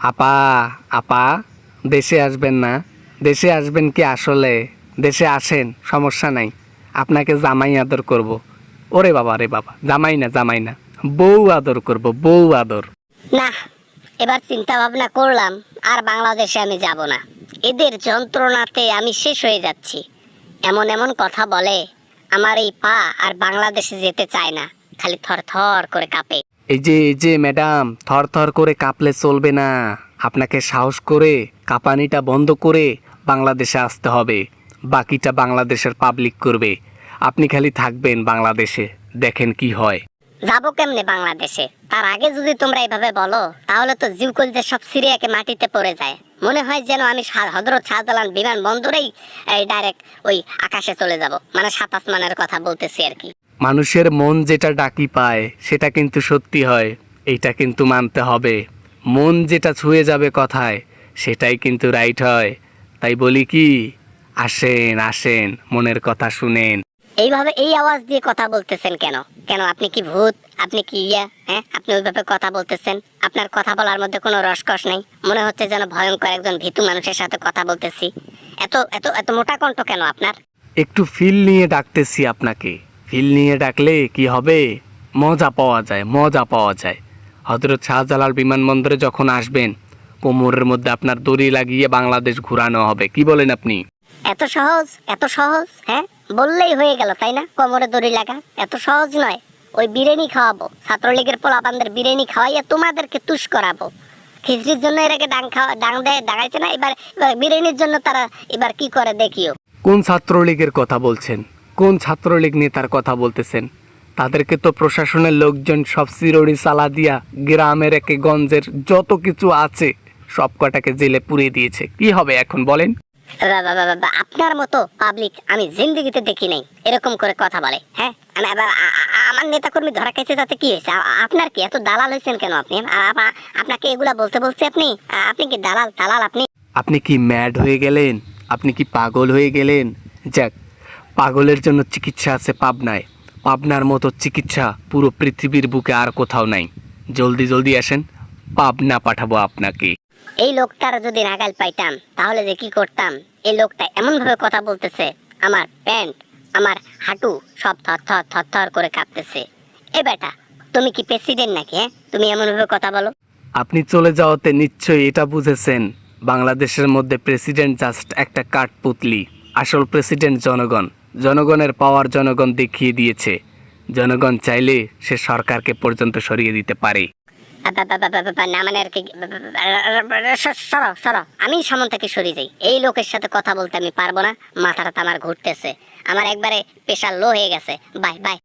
আপা আপা দেশে আসবেন না? দেশে আসবেন কি আসলে? দেশে আসেন, সমস্যা নাই। আপনাকে জামাই আদর করব। ওরে বাবা রে বাবা, জামাই না, বউ আদর করব, বউ আদর। না, এবার চিন্তা ভাবনা করলাম আর বাংলাদেশে আমি যাব না। এদের যন্ত্রণাতে আমি শেষ হয়ে যাচ্ছি। এমন এমন কথা বলে, আমার এই পা আর বাংলাদেশে যেতে চায় না, খালি থর থর করে কাঁপে। এই যে ম্যাডাম, থর থর করে কাঁপলে চলবে না। আপনাকে সাহস করে কাঁপানিটা বন্ধ করে বাংলাদেশে আসতে হবে। বাকিটা বাংলাদেশের পাবলিক করবে। আপনি খালি থাকবেন বাংলাদেশে, দেখেন কি হয়। যাবো কেমনে বাংলাদেশে? তার আগে যদি তোমরা এইভাবে বলো, তাহলে তো জিউকলদের সব সিরিয়াকে মাটিতে পড়ে যায়। মনে হয় যেন আমি হযরত শাহজালাল বিমানবন্দরেই ডাইরেক্ট ওই আকাশে চলে যাব। মানে সাত আসমানের কথা বলতেছি আর কি। মানুষের মন যেটা ডাকি পায় সেটা কিন্তু সত্যি হয়, এইটা কিন্তু মানতে হবে। মন যেটা ছুঁয়ে যাবে কথায় সেটাই কিন্তু রাইট হয়। তাই বলি কি, আসেন আসেন, মনের কথা শুনেন। এইভাবে এই আওয়াজ দিয়ে কথা বলতেছেন কেন? কেন আপনি কি ভূত? আপনি কি হ্যাঁ, আপনি ওইভাবে কথা বলতেছেন। আপনার কথা বলার মধ্যে কোনো রসকস নেই। মনে হচ্ছে যেন ভয়ঙ্কর একজন ভীতু মানুষের সাথে কথা বলতেছি। এত এত এত মোটা কণ্ঠ কেন আপনার? একটু ফিল নিয়ে ডাকতেছি আপনাকে। ফিল নিয়ে ডাকলে কি হবে? মজা পাওয়া যায়, মজা পাওয়া যায়। হযরত শাহজালাল বিমানবন্দরে যখন আসবেন, কোমরের মধ্যে আপনার দড়ি লাগিয়ে বাংলাদেশ ঘোরানো হবে। কি বলেন আপনি? এত সহজ, এত সহজ? হ্যাঁ, বললেই হয়ে গেল তাই না? কোমরে দড়ি লাগা এত সহজ নয়। ওই বিরিয়ানি খাওয়াবো, ছাত্রলীগের পোলাপানদের বিরিয়ানি খাওয়াইয়া তোমাদেরকে তুষ করাবো। খিচড়ির জন্য এর আগে ডাং দেয় দাঁড়াইছে না, এবার এবার বিরিয়ানির জন্য তারা এবার কি করে দেখিও। কোন ছাত্রলীগের কথা বলছেন? কোন ছাত্রলীগ নেতার কথা বলতেছেন? তাদেরকে তো প্রশাসনের লোকজন সব সিরড়ি সালা দিয়া গ্রামের একে গঞ্জের যত কিছু আছে সব কটাকে জেলে পুড়িয়ে দিয়েছে। কি হবে এখন বলেন? আপনার মতো পাবলিক আমি জিন্দেগিতে দেখি নাই এরকম করে কথা বলে। হ্যাঁ, আমার নেতাকর্মী ধরা খাইছে, তাতে কি হয়েছে? আপনার কি এত দালাল হয়েছেন কেন আপনি? আপনাকে এগুলা বলতে বলছে আপনি? আপনি কি দালাল দালাল আপনি? আপনি কি ম্যাড হয়ে গেলেন? আপনি কি পাগল হয়ে গেলেন? যাক, পাগলের জন্য চিকিৎসা আছে পাবনায়। পাবনার মতো চিকিৎসা পুরো পৃথিবীর বুকে আর কোথাও নাই। জলদি জলদি আসেন, পাবনা পাঠাবো আপনাকে। এই লোকটার যদি নাগাল পাইতাম তাহলে যে কি করতাম। এই লোকটা এমন ভাবে কথা বলতেছে, আমার প্যান্ট, আমার হাঁটু সব থর থর থর করে কাঁপতেছে। এ বেটা, তুমি কি প্রেসিডেন্ট নাকি? হ্যাঁ, তুমি এমন ভাবে কথা বলো? আপনি চলে যাওয়াতে নিশ্চয়ই এটা বুঝেছেন, বাংলাদেশের মধ্যে প্রেসিডেন্ট জাস্ট একটা কাঠপুতলি। আসল প্রেসিডেন্ট জনগণ। জনগণের পাওয়ার জনগণ দেখিয়ে দিয়েছে। জনগণ চাইলে সে সরকারকে পর্যন্ত সরিয়ে দিতে পারে। না মানে আর কি, সরো সরো, আমি সামন থেকে সরে যাই। এই লোকের সাথে কথা বলতে আমি পারবো না। মাথাটা আমার ঘুরতেছে, আমার একবারে প্রেশার লো হয়ে গেছে। Bye bye.